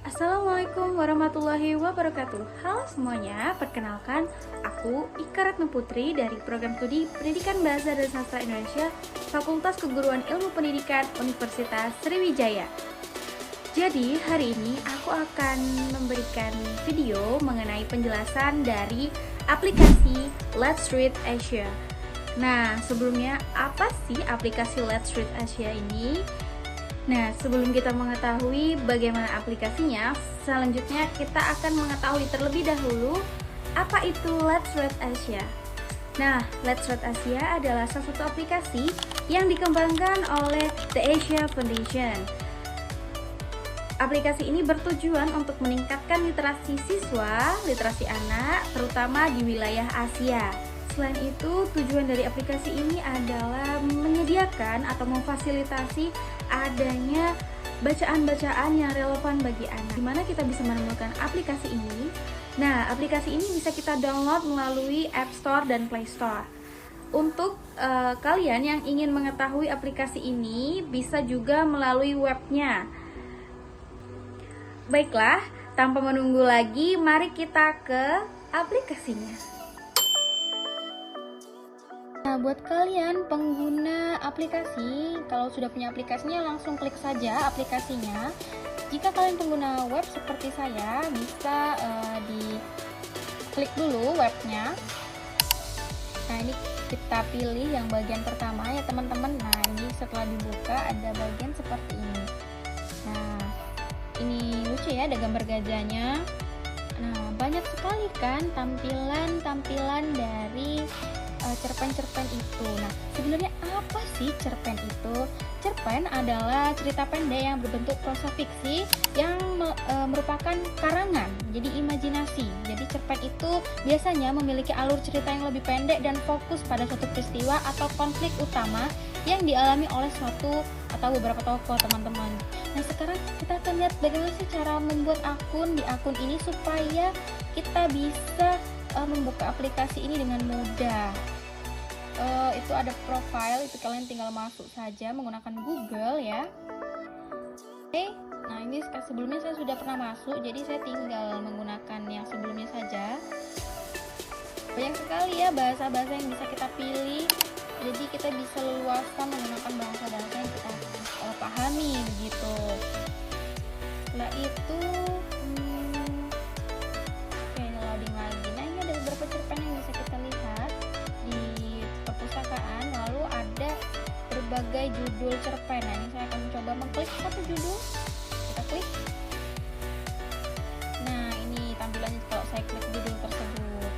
Assalamualaikum warahmatullahi wabarakatuh. Halo semuanya, perkenalkan aku Ika Ratna Putri dari Program Studi Pendidikan Bahasa dan Sastra Indonesia Fakultas Keguruan Ilmu Pendidikan Universitas Sriwijaya. Jadi hari ini aku akan memberikan video mengenai penjelasan dari aplikasi Let's Read Asia. Nah, sebelumnya apa sih aplikasi Let's Read Asia ini? Nah, sebelum kita mengetahui bagaimana aplikasinya, selanjutnya kita akan mengetahui terlebih dahulu apa itu Let's Read Asia. Nah, Let's Read Asia adalah salah satu aplikasi yang dikembangkan oleh The Asia Foundation. Aplikasi ini bertujuan untuk meningkatkan literasi siswa, literasi anak, terutama di wilayah Asia. Selain itu, tujuan dari aplikasi ini adalah menyediakan atau memfasilitasi adanya bacaan-bacaan yang relevan bagi anak. Dimana kita bisa menemukan aplikasi ini? Nah, aplikasi ini bisa kita download melalui App Store dan Play Store. Untuk kalian yang ingin mengetahui aplikasi ini, bisa juga melalui webnya. Baiklah, tanpa menunggu lagi, mari kita ke aplikasinya. Nah, buat kalian pengguna aplikasi, kalau sudah punya aplikasinya langsung klik saja aplikasinya. Jika kalian pengguna web seperti saya, bisa diklik dulu webnya. Nah, ini kita pilih yang bagian pertama ya teman-teman. Nah, ini setelah dibuka ada bagian seperti ini. Nah, ini lucu ya, ada gambar gajahnya. Nah, banyak sekali kan tampilan dari cerpen-cerpen itu. Nah, sebenarnya apa sih cerpen itu? Cerpen adalah cerita pendek yang berbentuk prosa fiksi yang merupakan karangan, jadi imajinasi. Jadi cerpen itu biasanya memiliki alur cerita yang lebih pendek dan fokus pada suatu peristiwa atau konflik utama yang dialami oleh suatu atau beberapa tokoh, teman-teman. Nah, sekarang kita akan lihat bagaimana sih cara membuat akun di akun ini supaya kita bisa membuka aplikasi ini dengan mudah. Itu ada profile, itu kalian tinggal masuk saja menggunakan Google ya. Oke, nah ini sebelumnya saya sudah pernah masuk, jadi saya tinggal menggunakan yang sebelumnya saja. Banyak sekali ya bahasa-bahasa yang bisa kita pilih, jadi kita bisa leluasa menggunakan bahasa-bahasa yang kita pahami begitu. Setelah itu loading lagi. Nah, ini ada beberapa cerpen yang bisa kita lihat di perpustakaan, lalu ada berbagai judul cerpen. Nah, ini saya akan mencoba mengklik satu judul. Kita klik. Nah, ini tampilannya kalau saya klik judul tersebut.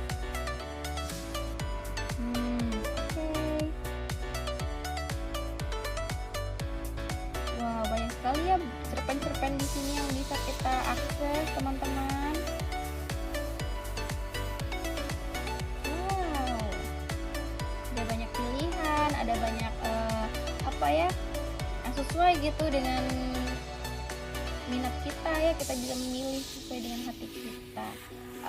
Oke. Wow, banyak sekali ya cerpen-cerpen di sini yang bisa kita akses, teman-teman. Ada banyak yang sesuai gitu dengan minat kita ya, kita bisa memilih sesuai dengan hati kita.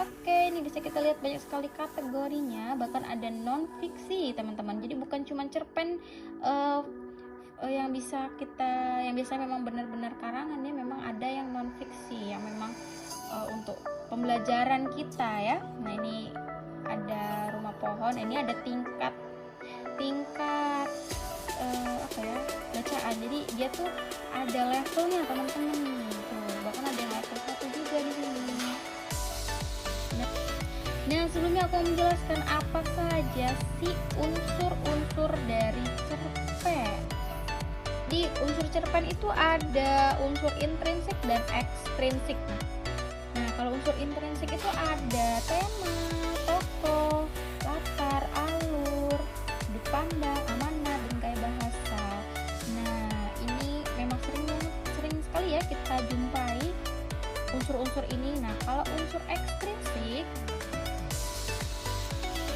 Oke, ini bisa kita lihat banyak sekali kategorinya, bahkan ada non fiksi teman-teman. Jadi bukan cuma cerpen yang biasa memang benar-benar karangan ya, memang ada yang non fiksi yang memang untuk pembelajaran kita ya. Nah, ini ada rumah pohon, ini ada tingkat bacaan. Jadi dia tuh ada levelnya teman-teman. Bahkan ada yang level 1 juga di sini. Nah, sebelumnya aku menjelaskan apa saja sih unsur-unsur dari cerpen. Di unsur cerpen itu ada unsur intrinsik dan ekstrinsik. Nah, kalau unsur intrinsik itu ada tema, tokoh, latar, alur, sudut pandang, amanat, dan gaya bahasa. Nah, ini memang sering sekali ya kita jumpai unsur-unsur ini. Nah, kalau unsur ekstrinsik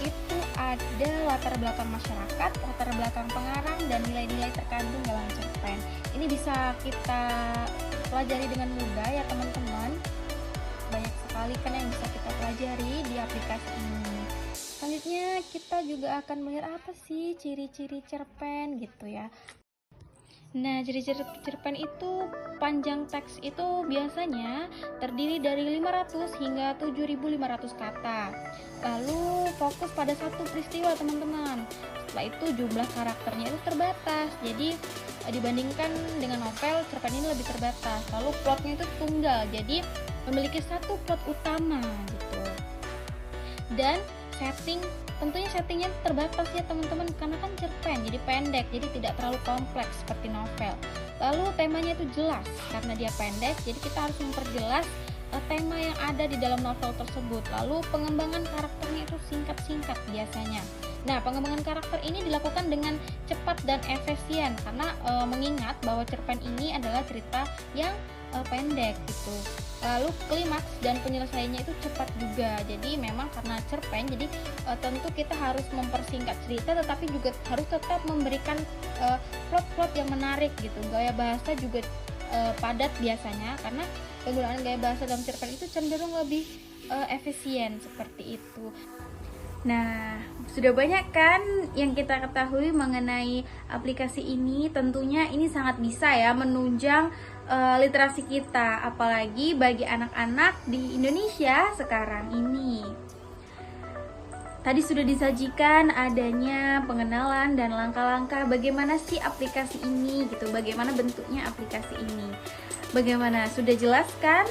itu ada latar belakang masyarakat, latar belakang pengarang, dan nilai-nilai terkandung dalam cerpen. Ini bisa kita pelajari dengan mudah ya teman-teman. Banyak sekali kan yang bisa kita pelajari di aplikasi ini. Selanjutnya kita juga akan melihat apa sih ciri-ciri cerpen gitu ya. Nah, ciri-ciri cerpen itu panjang teks itu biasanya terdiri dari 500 hingga 7.500 kata. Lalu fokus pada satu peristiwa, teman-teman. Setelah itu jumlah karakternya itu terbatas. Jadi dibandingkan dengan novel, cerpen ini lebih terbatas. Lalu plotnya itu tunggal. Jadi memiliki satu plot utama gitu. Dan tentunya settingnya terbatas ya teman-teman, karena kan cerpen jadi pendek, jadi tidak terlalu kompleks seperti novel. Lalu temanya itu jelas, karena dia pendek jadi kita harus memperjelas tema yang ada di dalam novel tersebut. Lalu pengembangan karakternya itu singkat-singkat biasanya. Nah, pengembangan karakter ini dilakukan dengan cepat dan efisien karena mengingat bahwa cerpen ini adalah cerita yang pendek gitu. Lalu klimaks dan penyelesaiannya itu cepat juga. Jadi memang karena cerpen, jadi tentu kita harus mempersingkat cerita, tetapi juga harus tetap memberikan plot-plot yang menarik gitu. Gaya bahasa juga padat biasanya, karena penggunaan gaya bahasa dalam cerpen itu cenderung lebih efisien seperti itu. Nah, sudah banyak kan yang kita ketahui mengenai aplikasi ini. Tentunya ini sangat bisa ya menunjang literasi kita, apalagi bagi anak-anak di Indonesia sekarang ini. Tadi sudah disajikan adanya pengenalan dan langkah-langkah bagaimana sih aplikasi ini gitu, bagaimana bentuknya aplikasi ini. Bagaimana, sudah jelas kan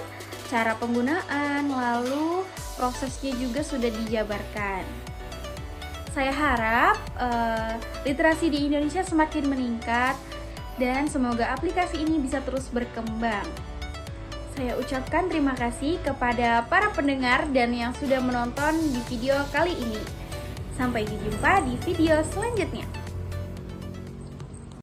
cara penggunaan, lalu prosesnya juga sudah dijabarkan. Saya harap literasi di Indonesia semakin meningkat dan semoga aplikasi ini bisa terus berkembang. Saya ucapkan terima kasih kepada para pendengar dan yang sudah menonton di video kali ini. Sampai jumpa di video selanjutnya.